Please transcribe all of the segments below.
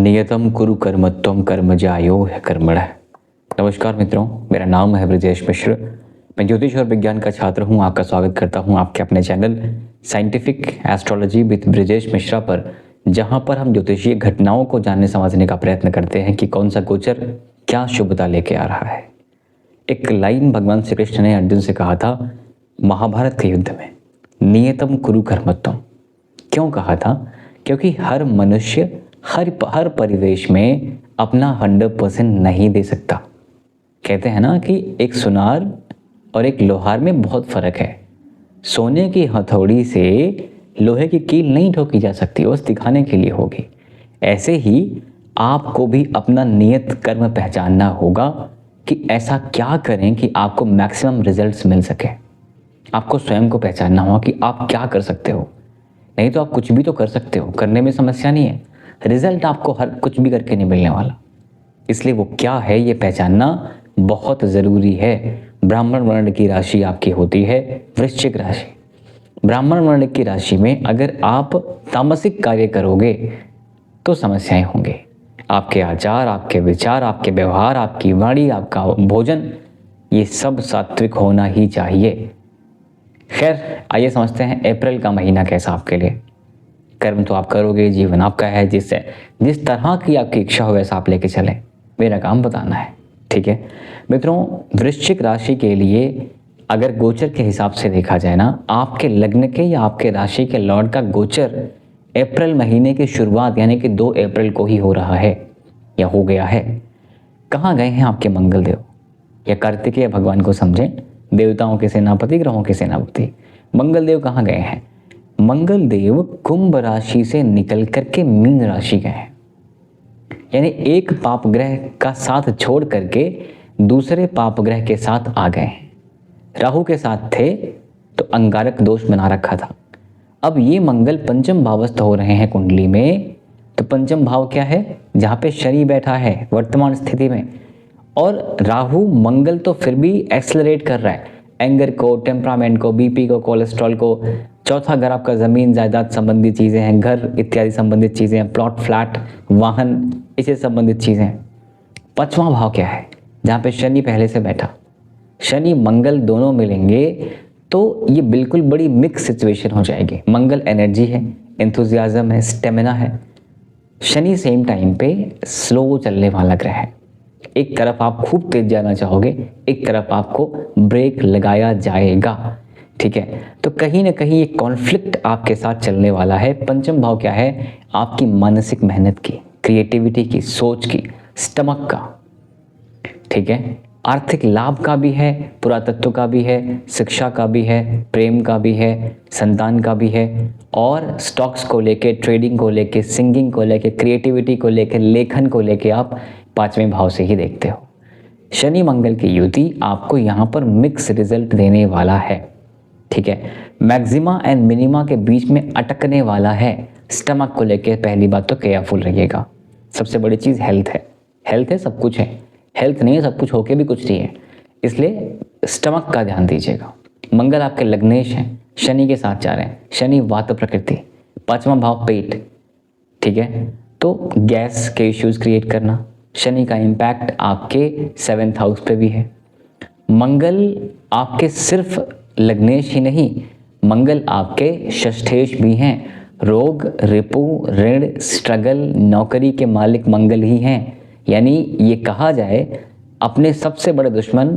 नियतम कुरु कर्म त्वं कर्म ज्यायो ह्य कर्मणः। नमस्कार मित्रों, मेरा नाम है ब्रजेश मिश्र। मैं ज्योतिष और विज्ञान का छात्र हूं। आपका स्वागत करता हूं आपके अपने channel scientific astrology with Brajesh Mishra पर, जहां पर हम ज्योतिषीय घटनाओं को जानने समझने का प्रयत्न करते हैं कि कौन सा गोचर क्या शुभता लेके आ रहा है। एक लाइन भगवान श्री कृष्ण ने अर्जुन से कहा था महाभारत के युद्ध में, नियतम कुरु कर्म त्वं। क्यों कहा था? क्योंकि हर मनुष्य हर परिवेश में अपना 100% नहीं दे सकता। कहते हैं ना कि एक सुनार और एक लोहार में बहुत फर्क है। सोने की हथौड़ी से लोहे की कील नहीं ठोकी जा सकती, बस दिखाने के लिए होगी। ऐसे ही आपको भी अपना नियत कर्म पहचानना होगा कि ऐसा क्या करें कि आपको मैक्सिमम रिजल्ट्स मिल सके। आपको स्वयं को पहचानना होगा कि आप क्या कर सकते हो। नहीं तो आप कुछ भी तो कर सकते हो, करने में समस्या नहीं है, रिजल्ट आपको हर कुछ भी करके नहीं मिलने वाला। इसलिए वो क्या है ये पहचानना बहुत ज़रूरी है। ब्राह्मण वर्ण की राशि आपकी होती है वृश्चिक राशि। ब्राह्मण वर्ण की राशि में अगर आप तामसिक कार्य करोगे तो समस्याएं होंगी। आपके आचार, आपके विचार, आपके व्यवहार, आपकी वाणी, आपका भोजन, ये सब सात्विक होना ही चाहिए। खैर, आइए समझते हैं अप्रैल का महीना कैसा आपके लिए। कर्म तो आप करोगे, जीवन आपका है, जिस तरह की आपकी इच्छा हो वैसा आप लेके चलें। मेरा काम बताना है, ठीक है मित्रों। वृश्चिक राशि के लिए अगर गोचर के हिसाब से देखा जाए ना, आपके लग्न के या आपके राशि के लॉर्ड का गोचर अप्रैल महीने की शुरुआत यानी कि 2 अप्रैल को ही हो रहा है या हो गया है। कहाँ गए हैं आपके मंगल देव या कार्तिकेय भगवान को समझें, देवताओं के सेनापति, ग्रहों के सेनापति। मंगल देव कहाँ गए हैं? मंगल देव कुंभ राशि से निकल करके मीन राशि गए हैं। यानी एक पाप ग्रह का साथ छोड़ करके दूसरे पाप ग्रह के साथ आ गए हैं। राहु के साथ थे तो अंगारक दोष बना रखा था। अब ये मंगल पंचम भावस्थ हो रहे हैं कुंडली में। तो पंचम भाव क्या है? जहाँ पे शनि बैठा है वर्तमान स्थिति में। और राहु मंगल तो फिर भी एक्सेलरेट कर रहा है एंगर को, टेम्परामेंट को, बीपी को, कोलेस्ट्रॉल को। चौथा घर आपका ज़मीन जायदाद संबंधित चीज़ें हैं, घर इत्यादि संबंधित चीज़ें हैं, प्लॉट, फ्लैट, वाहन, इससे संबंधित चीज़ें। पांचवा भाव क्या है? जहाँ पे शनि पहले से बैठा। शनि मंगल दोनों मिलेंगे तो ये बिल्कुल बड़ी मिक्स सिचुएशन हो जाएगी। मंगल एनर्जी है, एंथुजियाज्म है, स्टेमिना है। शनि सेम टाइम पे स्लो चलने वाला ग्रह है। एक तरफ आप खूब तेज जाना चाहोगे, एक तरफ आपको ब्रेक लगाया जाएगा, ठीक है। तो कहीं ना कहीं एक कॉन्फ्लिक्ट आपके साथ चलने वाला है। पंचम भाव क्या है? आपकी मानसिक मेहनत की, क्रिएटिविटी की, सोच की, स्टमक का, ठीक है। आर्थिक लाभ का भी है, पुरातत्व का भी है, शिक्षा का भी है, प्रेम का भी है, संतान का भी है, और स्टॉक्स को लेके, ट्रेडिंग को लेके, सिंगिंग को लेके, क्रिएटिविटी को लेके, लेखन को लेके आप 5वें भाव से ही देखते हो। शनि मंगल की युति आपको यहाँ पर मिक्स रिजल्ट देने वाला है, ठीक है। मैक्सिमा एंड मिनिमा के बीच में अटकने वाला है। स्टमक को लेके पहली बात तो केयरफुल रहिएगा। सबसे बड़ी चीज़ हेल्थ है। हेल्थ है सब कुछ है, हेल्थ नहीं है सब कुछ होके भी कुछ नहीं है, इसलिए स्टमक का ध्यान दीजिएगा। मंगल आपके लग्नेश हैं, शनि के साथ जा रहे हैं। शनि वात प्रकृति, 5वां भाव पेट, ठीक है। तो गैस के इश्यूज क्रिएट करना। शनि का इम्पैक्ट आपके 7th हाउस पे भी है। मंगल आपके सिर्फ लग्नेश ही नहीं, मंगल आपके षष्ठेश भी हैं। रोग, रिपु, ऋण, स्ट्रगल, नौकरी के मालिक मंगल ही हैं। यानी ये कहा जाए अपने सबसे बड़े दुश्मन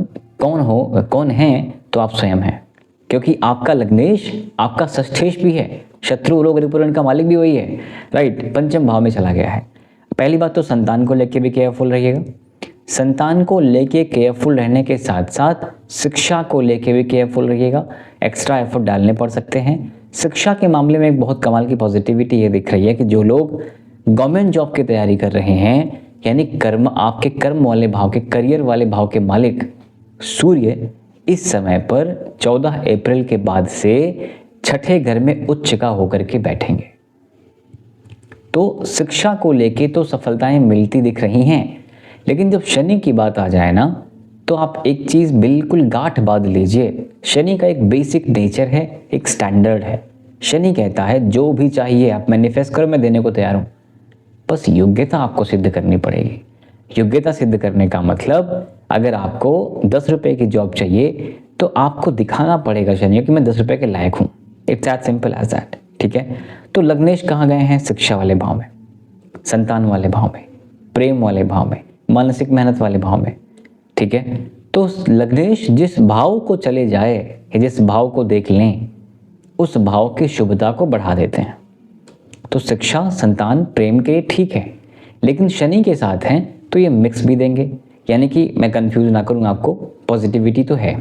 कौन हैं तो आप स्वयं हैं, क्योंकि आपका लग्नेश आपका षष्ठेश भी है। शत्रु, रोग, रिपु, ऋण का मालिक भी वही है, राइट। पंचम भाव में चला गया है। पहली बात तो संतान को लेके भी केयरफुल रहिएगा। संतान को लेके केयरफुल रहने के साथ साथ शिक्षा को लेके भी केयरफुल रहिएगा। एक्स्ट्रा एफर्ट डालने पड़ सकते हैं। शिक्षा के मामले में एक बहुत कमाल की पॉजिटिविटी ये दिख रही है कि जो लोग गवर्नमेंट जॉब की तैयारी कर रहे हैं, यानी कर्म, आपके कर्म वाले भाव के, करियर वाले भाव के मालिक सूर्य इस समय पर 14 अप्रैल के बाद से 6ठे घर में उच्च का होकर के बैठेंगे। तो शिक्षा को लेके तो सफलताएं मिलती दिख रही हैं, लेकिन जब शनि की बात आ जाए ना, तो आप एक चीज़ बिल्कुल गांठ बांध लीजिए। शनि का एक बेसिक नेचर है, एक स्टैंडर्ड है। शनि कहता है जो भी चाहिए आप मैनिफेस्ट करो, मैं देने को तैयार हूँ। बस योग्यता आपको सिद्ध करनी पड़ेगी। योग्यता सिद्ध करने का मतलब, अगर आपको 10 रुपये की जॉब चाहिए तो आपको दिखाना पड़ेगा शनि कि मैं 10 रुपये के लायक हूँ। It's as simple as that. ठीक है, तो लग्नेश कहाँ गए हैं? शिक्षा वाले भाव में, संतान वाले भाव में, प्रेम वाले भाव में, मानसिक मेहनत वाले भाव में। ठीक है, तो लग्नेश जिस भाव को चले जाए या जिस भाव को देख लें उस भाव की शुभता को बढ़ा देते हैं। तो शिक्षा, संतान, प्रेम के ठीक है, लेकिन शनि के साथ हैं तो ये मिक्स भी देंगे। यानी कि मैं कंफ्यूज ना करूँ आपको, पॉजिटिविटी तो है,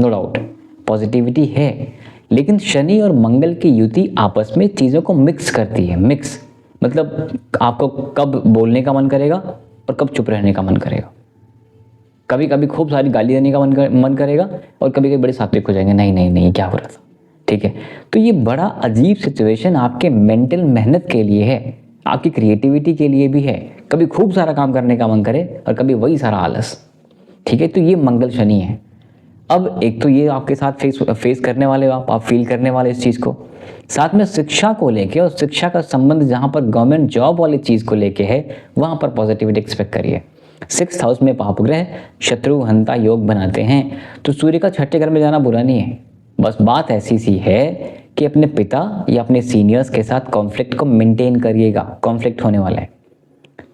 नो डाउट पॉजिटिविटी है, लेकिन शनि और मंगल की युति आपस में चीज़ों को मिक्स करती है। मिक्स मतलब आपको कब बोलने का मन करेगा और कब चुप रहने का मन करेगा। कभी कभी खूब सारी गाली देने का मन करेगा और कभी कभी बड़े सात्विक हो जाएंगे, नहीं नहीं नहीं क्या हो रहा था। ठीक है, तो ये बड़ा अजीब सिचुएशन आपके मेंटल मेहनत के लिए है, आपकी क्रिएटिविटी के लिए भी है। कभी खूब सारा काम करने का मन करे और कभी वही सारा आलस। ठीक है, तो ये मंगल शनि है। अब एक तो ये आपके साथ फेस करने वाले आप फील करने वाले इस चीज़ को, साथ में शिक्षा को लेके और शिक्षा का संबंध जहाँ पर गवर्नमेंट जॉब वाली चीज़ को लेके है वहाँ पर पॉजिटिविटी एक्सपेक्ट करिए। 6th हाउस में पाप ग्रह शत्रु हंता योग बनाते हैं, तो सूर्य का 6ठे घर में जाना बुरा नहीं है। बस बात ऐसी सी है कि अपने पिता या अपने सीनियर्स के साथ कॉन्फ्लिक्ट को मेंटेन करिएगा। कॉन्फ्लिक्ट होने वाला है,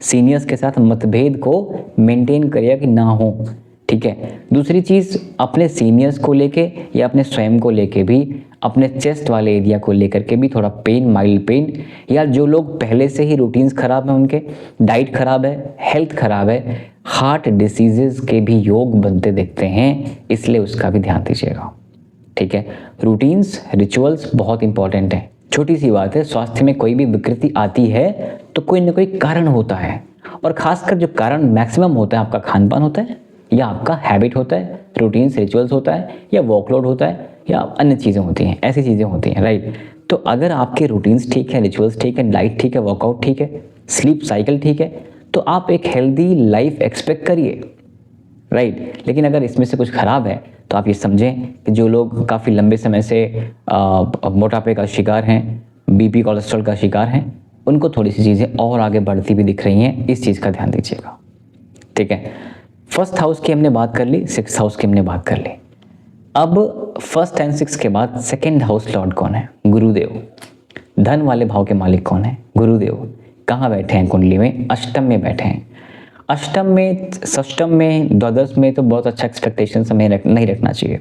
सीनियर्स के साथ मतभेद को मेंटेन करिएगा कि ना हो। ठीक है, दूसरी चीज़ अपने सीनियर्स को लेके या अपने स्वयं को लेके भी, अपने चेस्ट वाले एरिया को लेकर के भी थोड़ा पेन, माइल्ड पेन, या जो लोग पहले से ही रूटीन्स खराब हैं, उनके डाइट खराब है, हेल्थ खराब है, हार्ट डिसीजेस के भी योग बनते दिखते हैं, इसलिए उसका भी ध्यान दीजिएगा। ठीक है, रूटीन्स, रिचुअल्स बहुत इंपॉर्टेंट है। छोटी सी बात है, स्वास्थ्य में कोई भी विकृति आती है तो कोई ना कोई कारण होता है, और खासकर जो कारण मैक्सिमम होता है आपका खान पान होता है, या आपका हैबिट होता है, रूटीन्स रिचुअल्स होता है, या वर्कलोड होता है, या अन्य चीज़ें होती हैं, ऐसी चीज़ें होती हैं, राइट। तो अगर आपके रूटीन्स ठीक है, रिचुअल्स ठीक है, डाइट ठीक है, वर्कआउट ठीक है, स्लीप साइकिल ठीक है, तो आप एक हेल्दी लाइफ एक्सपेक्ट करिए, राइट। लेकिन अगर इसमें से कुछ खराब है तो आप ये समझें कि जो लोग काफ़ी लंबे समय से मोटापे का शिकार हैं, बीपी कोलेस्ट्रॉल का शिकार हैं, उनको थोड़ी सी चीज़ें और आगे बढ़ती भी दिख रही हैं, इस चीज़ का ध्यान दीजिएगा। ठीक है, 1st हाउस की हमने बात कर ली, 6th हाउस की हमने बात कर ली। अब 1st एंड 6th के बाद 2nd हाउस लॉर्ड कौन है? गुरुदेव। धन वाले भाव के मालिक कौन है? गुरुदेव। कहाँ बैठे हैं कुंडली में? अष्टम में बैठे हैं। अष्टम में, षष्टम में, द्वादश में तो बहुत अच्छा एक्सपेक्टेशन हमें नहीं रखना चाहिए।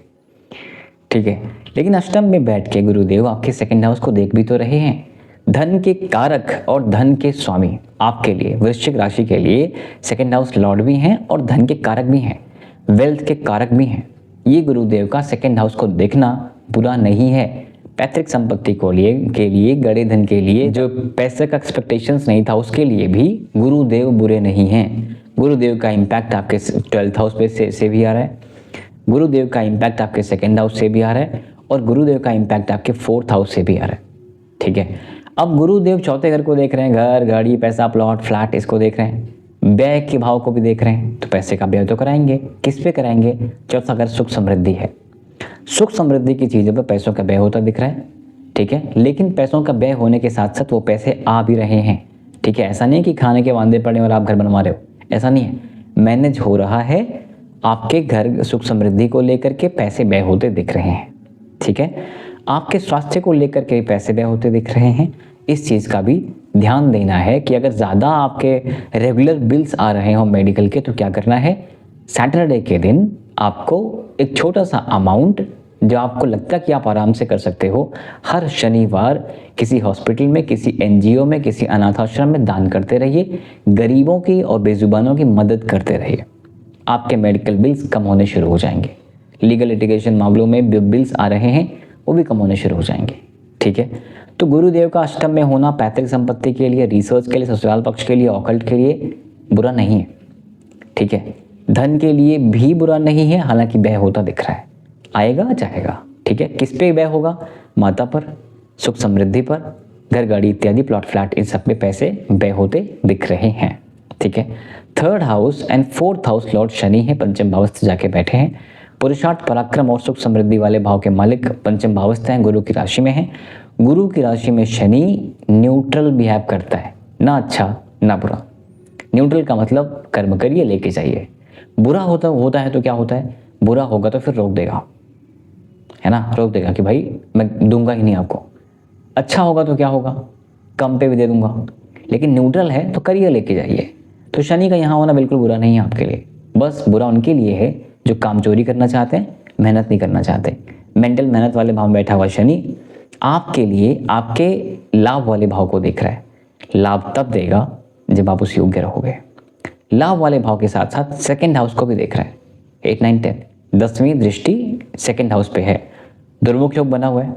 ठीक है, लेकिन अष्टम में बैठ के गुरुदेव आपके 2nd हाउस को देख भी तो रहे हैं। धन के कारक और धन के स्वामी आपके लिए, वृश्चिक राशि के लिए 2nd हाउस लॉर्ड भी हैं और धन के कारक भी हैं, वेल्थ के कारक भी हैं। ये गुरुदेव का 2nd हाउस को देखना बुरा नहीं है। पैतृक संपत्ति के लिए गड़े धन के लिए, जो पैसे का एक्सपेक्टेशंस नहीं था, उसके लिए भी गुरुदेव बुरे नहीं हैं। गुरुदेव का इम्पैक्ट आपके 12th हाउस पे से भी आ रहा है, गुरुदेव का इम्पैक्ट आपके 2nd हाउस से भी आ रहा है, और गुरुदेव का इम्पैक्ट आपके 4th हाउस से भी आ रहा है। ठीक है, अब गुरुदेव 4थे घर को देख रहे हैं, घर, गाड़ी, पैसा, प्लॉट, फ्लैट, इसको देख रहे हैं, व्यय के भाव को भी देख रहे हैं, तो पैसे का व्यय तो कराएंगे। किस पे कराएंगे? 4था घर सुख समृद्धि है, सुख समृद्धि की चीज़ों पर पैसों का व्यय होता दिख रहा है। ठीक है, लेकिन पैसों का व्यय होने के साथ साथ वो पैसे आ भी रहे हैं। ठीक है, ऐसा नहीं है कि खाने के वांदे पड़े और आप घर बनवा रहे हो, ऐसा नहीं है, मैनेज हो रहा है। आपके घर सुख समृद्धि को लेकर के पैसे व्यय होते दिख रहे हैं। ठीक है, आपके स्वास्थ्य को लेकर के पैसे व्यय होते दिख रहे हैं। इस चीज़ का भी ध्यान देना है कि अगर ज़्यादा आपके रेगुलर बिल्स आ रहे हो मेडिकल के, तो क्या करना है, सैटरडे के दिन आपको एक छोटा सा अमाउंट, जो आपको लगता है कि आप आराम से कर सकते हो, हर शनिवार किसी हॉस्पिटल में, किसी एनजीओ में, किसी अनाथ आश्रम में दान करते रहिए। गरीबों की और बेजुबानों की मदद करते रहिए। आपके मेडिकल बिल्स कम होने शुरू हो जाएंगे। लीगल लिटिगेशन मामलों में बिल्स आ रहे हैं, वो भी कम होने शुरू हो जाएंगे। ठीक है, तो गुरुदेव का अष्टम में होना पैतृक संपत्ति के लिए, रिसर्च के लिए, ससुराल पक्ष के लिए, ऑकल्ट के लिए बुरा नहीं है। ठीक है, धन के लिए भी बुरा नहीं है, हालांकि व्यय होता दिख रहा है, आएगा जाएगा। ठीक है, किस पे व्यय होगा? माता पर, सुख समृद्धि पर, घर, गाड़ी इत्यादि, प्लॉट, फ्लैट, इन सब में पैसे व्यय होते दिख रहे हैं। ठीक है, 3rd house and 4th house Lord Shani है, पंचम भावस्थ जाके बैठे हैं। पुरुषार्थ, पराक्रम और सुख समृद्धि वाले भाव के मालिक पंचम भावस्थ हैं, गुरु की राशि में हैं। गुरु की राशि में शनि न्यूट्रल बिहेव करता है, ना अच्छा ना बुरा। न्यूट्रल का मतलब कर्म करिए, लेके जाइए। बुरा होता है तो क्या होता है, बुरा होगा तो फिर रोक देगा, है ना, रोक देगा कि भाई मैं दूंगा ही नहीं आपको। अच्छा होगा तो क्या होगा, कम पे भी दे दूंगा। लेकिन न्यूट्रल है तो करिए, लेके जाइए। तो शनि का यहाँ होना बिल्कुल बुरा नहीं है आपके लिए, बस बुरा उनके लिए है जो काम चोरी करना चाहते हैं, मेहनत नहीं करना चाहते। मेंटल मेहनत वाले भाव में बैठा हुआ शनि आपके लिए आपके लाभ वाले भाव को देख रहा है। लाभ तब देगा जब आप उस योग्य रहोगे। लाभ वाले भाव के साथ साथ सेकंड हाउस को भी देख रहा है। 8, 9, 10 10वीं दृष्टि सेकंड हाउस पे है। दुर्मुख योग बना हुआ है।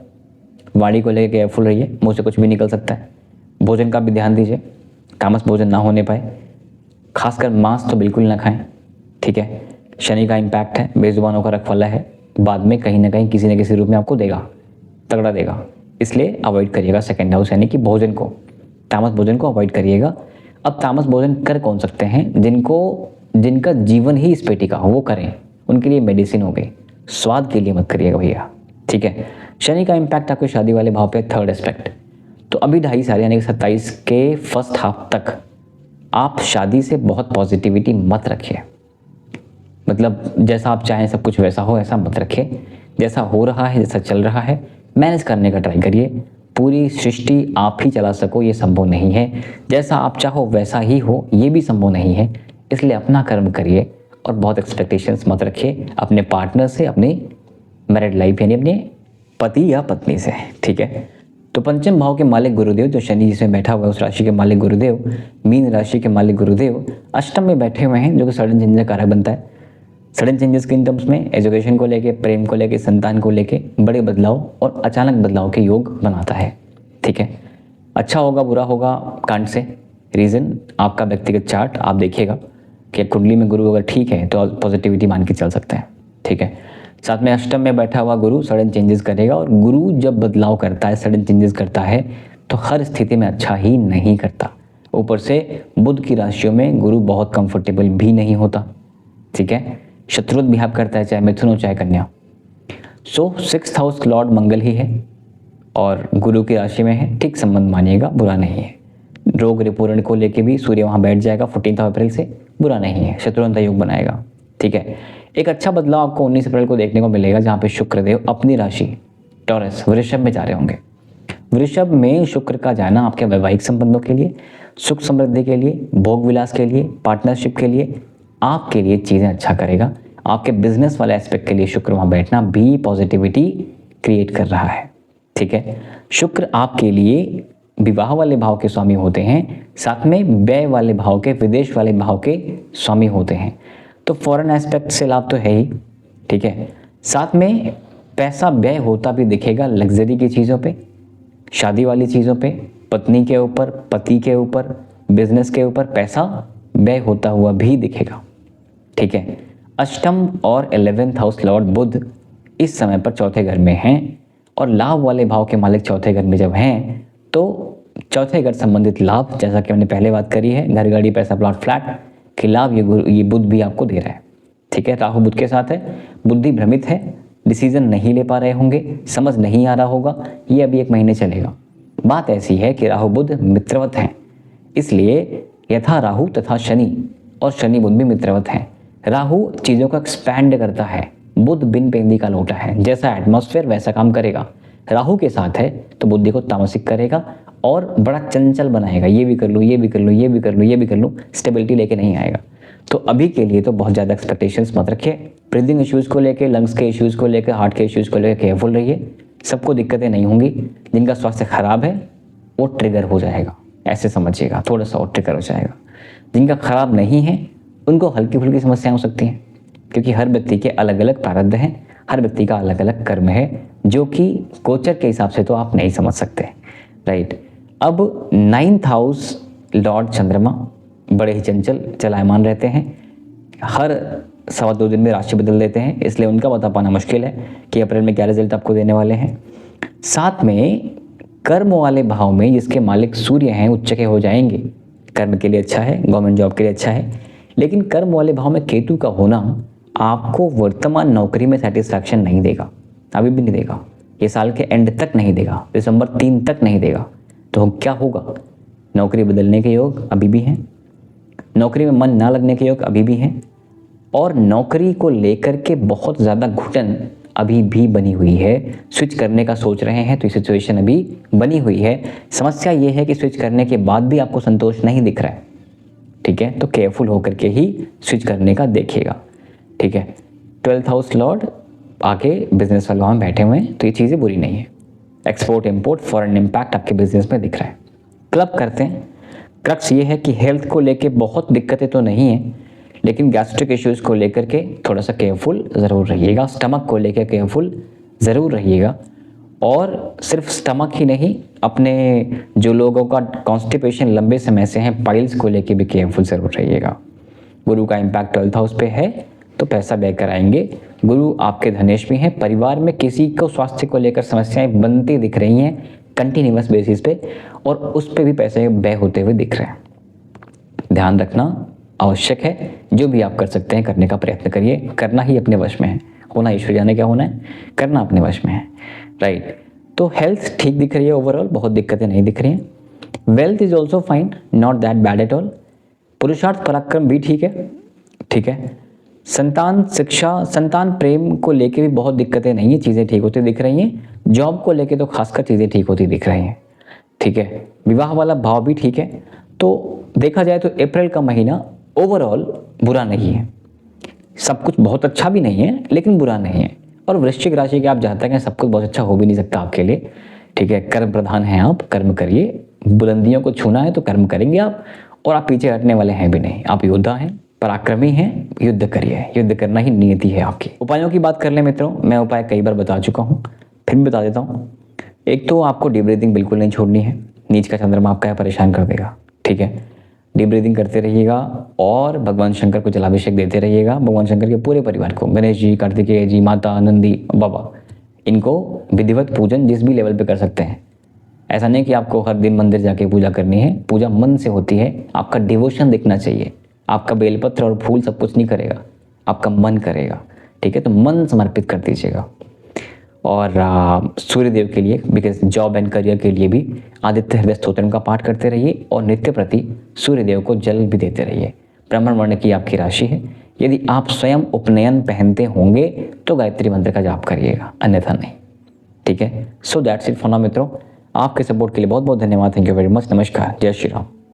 वाणी को लेकर केयरफुल रहिए, मुंह से कुछ भी निकल सकता है। भोजन का भी ध्यान दीजिए, तामस भोजन ना होने पाए, खासकर मांस तो बिल्कुल ना खाएं, ठीक है। शनि का इम्पैक्ट है, बेजुबानों का रखवाला है, बाद में कहीं ना कहीं किसी न किसी रूप में आपको देगा, तगड़ा देगा। इसलिए अवॉइड करिएगा सेकंड हाउस यानी कि भोजन को, तामस भोजन को अवॉइड करिएगा। अब तामस भोजन कर कौन सकते हैं, जिनका जीवन ही इस पेटी का हो वो करें, उनके लिए मेडिसिन हो गई। स्वाद के लिए मत करिएगा भैया, ठीक है। शनि का इम्पैक्ट आपके शादी वाले भाव पे, थर्ड एस्पेक्ट। तो अभी 2.5 साल यानी कि 27 के फर्स्ट हाफ तक आप शादी से बहुत पॉजिटिविटी मत रखिए। मतलब जैसा आप चाहें सब कुछ वैसा हो, ऐसा मत रखिए। जैसा हो रहा है, जैसा चल रहा है, मैनेज करने का ट्राई करिए। पूरी सृष्टि आप ही चला सको ये संभव नहीं है। जैसा आप चाहो वैसा ही हो ये भी संभव नहीं है। इसलिए अपना कर्म करिए और बहुत एक्सपेक्टेशंस मत रखिए अपने पार्टनर से, अपनी मैरिड लाइफ यानी अपने पति या पत्नी से, ठीक है। तो पंचम भाव के मालिक गुरुदेव, जो शनि जिसमें बैठा हुआ है उस राशि के मालिक गुरुदेव, मीन राशि के मालिक गुरुदेव अष्टम में बैठे हुए हैं, जो कि सडन चेंजेस का कारक बनता है। सडन चेंजेस के इन टर्म्स में एजुकेशन को लेके, प्रेम को लेके, संतान को लेके बड़े बदलाव और अचानक बदलाव के योग बनाता है, ठीक है। अच्छा होगा बुरा होगा कांट से। रीज़न आपका व्यक्तिगत चार्ट आप देखिएगा कि कुंडली में गुरु अगर ठीक है तो पॉजिटिविटी मान के चल सकते हैं, ठीक है। साथ में अष्टम में बैठा हुआ गुरु सडन चेंजेस करेगा, और गुरु जब बदलाव करता है, सडन चेंजेस करता है तो हर स्थिति में अच्छा ही नहीं करता। ऊपर से बुध की राशियों में गुरु बहुत कंफर्टेबल भी नहीं होता, ठीक है। शत्रुत बिहेव करता है, चाहे मिथुन हो चाहे कन्या। सो 6th हाउस लॉर्ड मंगल ही है और गुरु की राशि में है, ठीक संबंध मानिएगा, बुरा नहीं है। रोग रिपूरण को लेके भी सूर्य वहाँ बैठ जाएगा 14 अप्रैल से, बुरा नहीं है, शत्रुंता योग बनाएगा, ठीक है। एक अच्छा बदलाव आपको 19 अप्रैल को देखने को मिलेगा, जहाँ पे शुक्रदेव अपनी राशि टॉरस वृषभ में जा रहे होंगे। वृषभ में शुक्र का जाना आपके वैवाहिक संबंधों के लिए, सुख समृद्धि के लिए, भोग विलास के लिए, पार्टनरशिप के लिए, आपके लिए चीज़ें अच्छा करेगा। आपके बिजनेस वाले एस्पेक्ट के लिए शुक्र वहाँ बैठना भी पॉजिटिविटी क्रिएट कर रहा है, ठीक है। शुक्र आपके लिए विवाह वाले भाव के स्वामी होते हैं, साथ में व्यय वाले भाव के, विदेश वाले भाव के स्वामी होते हैं। तो फॉरेन एस्पेक्ट से लाभ तो है ही, ठीक है। साथ में पैसा व्यय होता भी दिखेगा लग्जरी की चीज़ों पे, शादी वाली चीज़ों पे, पत्नी के ऊपर, पति के ऊपर, बिजनेस के ऊपर पैसा व्यय होता हुआ भी दिखेगा, ठीक है। अष्टम और 11th हाउस लॉर्ड बुध इस समय पर चौथे घर में हैं, और लाभ वाले भाव के मालिक चौथे घर में जब हैं तो चौथे घर संबंधित लाभ, जैसा कि हमने पहले बात करी है, घर गाड़ी पैसा प्लॉट फ्लैट के लाभ ये बुध भी आपको दे रहा है, ठीक है। राहु बुध के साथ है, बुद्धि भ्रमित है, डिसीजन नहीं ले पा रहे होंगे, समझ नहीं आ रहा होगा, ये अभी 1 महीने चलेगा। बात ऐसी है कि राहु बुध मित्रवत हैं, इसलिए यथा राहु तथा शनि, और शनि बुध भी मित्रवत हैं। राहु चीज़ों को एक्सपैंड करता है, बुध बिन पेंदी का लोटा है, जैसा एटमॉस्फेयर वैसा काम करेगा। राहु के साथ है तो बुद्धि को तामसिक करेगा और बड़ा चंचल बनाएगा, ये भी कर लूँ, ये भी कर लूँ, ये भी कर लूँ, ये भी कर लूँ, स्टेबिलिटी लेके नहीं आएगा। तो अभी के लिए तो बहुत ज़्यादा एक्सपेक्टेशंस मत रखिए। ब्रीदिंग इश्यूज़ को लेके, लंग्स के इश्यूज़ को लेकर, हार्ट के इश्यूज़ को लेकर केयरफुल रहिए। सबको दिक्कतें नहीं होंगी, जिनका स्वास्थ्य खराब है वो ट्रिगर हो जाएगा, ऐसे समझिएगा, थोड़ा सा और ट्रिगर हो जाएगा। जिनका खराब नहीं है उनको हल्की फुल्की समस्याएं हो सकती हैं, क्योंकि हर व्यक्ति के अलग अलग प्रारब्ध हैं, हर व्यक्ति का अलग अलग कर्म है, जो कि गोचर के हिसाब से तो आप नहीं समझ सकते, राइट। अब 9th हाउस लॉर्ड चंद्रमा बड़े ही चंचल चलायमान रहते हैं, हर 1.25 दिन में राशि बदल देते हैं, इसलिए उनका बता पाना मुश्किल है कि अप्रैल में क्या रिजल्ट आपको देने वाले हैं। साथ में कर्म वाले भाव में जिसके मालिक सूर्य हैं उच्च के हो जाएंगे, कर्म के लिए अच्छा है, गवर्नमेंट जॉब के लिए अच्छा है। लेकिन कर्म वाले भाव में केतु का होना आपको वर्तमान नौकरी में सेटिस्फैक्शन नहीं देगा, अभी भी नहीं देगा, ये साल के एंड तक नहीं देगा, दिसंबर 3 तक नहीं देगा। तो क्या होगा, नौकरी बदलने के योग अभी भी हैं, नौकरी में मन ना लगने के योग अभी भी हैं, और नौकरी को लेकर के बहुत ज़्यादा घुटन अभी भी बनी हुई है। स्विच करने का सोच रहे हैं तो ये सिचुएशन अभी बनी हुई है। समस्या ये है कि स्विच करने के बाद भी आपको संतोष नहीं दिख रहा है, ठीक है, तो केयरफुल होकर के ही स्विच करने का देखिएगा, ठीक है। 12th हाउस लॉर्ड आके बिजनेस वाले वहाँ बैठे हुए हैं, तो ये चीज़ें बुरी नहीं है। एक्सपोर्ट इम्पोर्ट फॉरेन इम्पैक्ट आपके बिजनेस में दिख रहा है। क्लब करते हैं, क्रक्स ये है कि हेल्थ को लेके बहुत दिक्कतें तो नहीं हैं, लेकिन गैस्ट्रिक इश्यूज़ को लेकर के थोड़ा सा केयरफुल ज़रूर रहिएगा, स्टमक को लेकर केयरफुल ज़रूर रहिएगा। और सिर्फ स्टमक ही नहीं, अपने जो लोगों का कॉन्स्टिपेशन लंबे समय से है, पाइल्स को लेके भी केयरफुल ज़रूर रहिएगा। गुरु का इम्पैक्ट 12th हाउस पे है तो पैसा व्यय कराएंगे। गुरु आपके धनेश भी हैं। परिवार में किसी को स्वास्थ्य को लेकर समस्याएं बनती दिख रही हैं कंटिन्यूअस बेसिस पे, और उस पर भी पैसे व्यय होते हुए दिख रहे हैं। ध्यान रखना आवश्यक है। जो भी आप कर सकते हैं करने का प्रयत्न करिए, करना ही अपने वश में है, होना ईश्वर जाने क्या होना है, करना अपने वश में है, राइट। तो हेल्थ ठीक दिख रही है ओवरऑल, बहुत दिक्कतें नहीं दिख रही हैं। Wealth is also fine, not that bad at all. पुरुषार्थ पराक्रम भी ठीक है, ठीक है। संतान शिक्षा, संतान प्रेम को लेके भी बहुत दिक्कतें नहीं है, चीज़ें ठीक होती दिख रही हैं। जॉब को लेके तो खासकर चीज़ें ठीक होती दिख रही हैं, ठीक है। विवाह वाला भाव भी ठीक है। तो देखा जाए तो अप्रैल का महीना ओवरऑल बुरा नहीं है, सब कुछ बहुत अच्छा भी नहीं है लेकिन बुरा नहीं है। और वृश्चिक राशि के आप जातक हैं, सब कुछ बहुत अच्छा हो भी नहीं सकता आपके लिए, ठीक है। कर्म प्रधान हैं आप, कर्म करिए, बुलंदियों को छूना है तो कर्म करेंगे आप, और आप पीछे हटने वाले हैं भी नहीं। आप योद्धा हैं, पराक्रमी हैं, युद्ध करिए, युद्ध करना ही नियति है आपकी। उपायों की बात कर ले मित्रों, मैं उपाय कई बार बता चुका हूँ, फिर भी बता देता हूँ। एक तो आपको डीप ब्रीदिंग बिल्कुल नहीं छोड़नी है, नीच का चंद्रमा आपका परेशान कर देगा, ठीक है। डीप ब्रीदिंग करते रहिएगा और भगवान शंकर को जलाभिषेक देते रहिएगा। भगवान शंकर के पूरे परिवार को, गणेश जी, कार्तिकेय जी, माता, नंदी, बाबा, इनको विधिवत पूजन जिस भी लेवल पे कर सकते हैं। ऐसा नहीं कि आपको हर दिन मंदिर जाके पूजा करनी है, पूजा मन से होती है। आपका डिवोशन दिखना चाहिए, आपका बेलपत्र और फूल सब कुछ नहीं करेगा, आपका मन करेगा, ठीक है। तो मन समर्पित कर दीजिएगा। और सूर्य देव के लिए, बिकॉज जॉब एंड करियर के लिए भी आदित्य हृदय स्तोत्रम का पाठ करते रहिए, और नित्य प्रति सूर्य देव को जल भी देते रहिए। ब्राह्मण वर्ण की आपकी राशि है, यदि आप स्वयं उपनयन पहनते होंगे तो गायत्री मंत्र का जाप करिएगा, अन्यथा नहीं, ठीक है। So that's it for now मित्रों। आपके सपोर्ट के लिए बहुत बहुत धन्यवाद। Thank you very much. नमस्कार, जय श्री राम।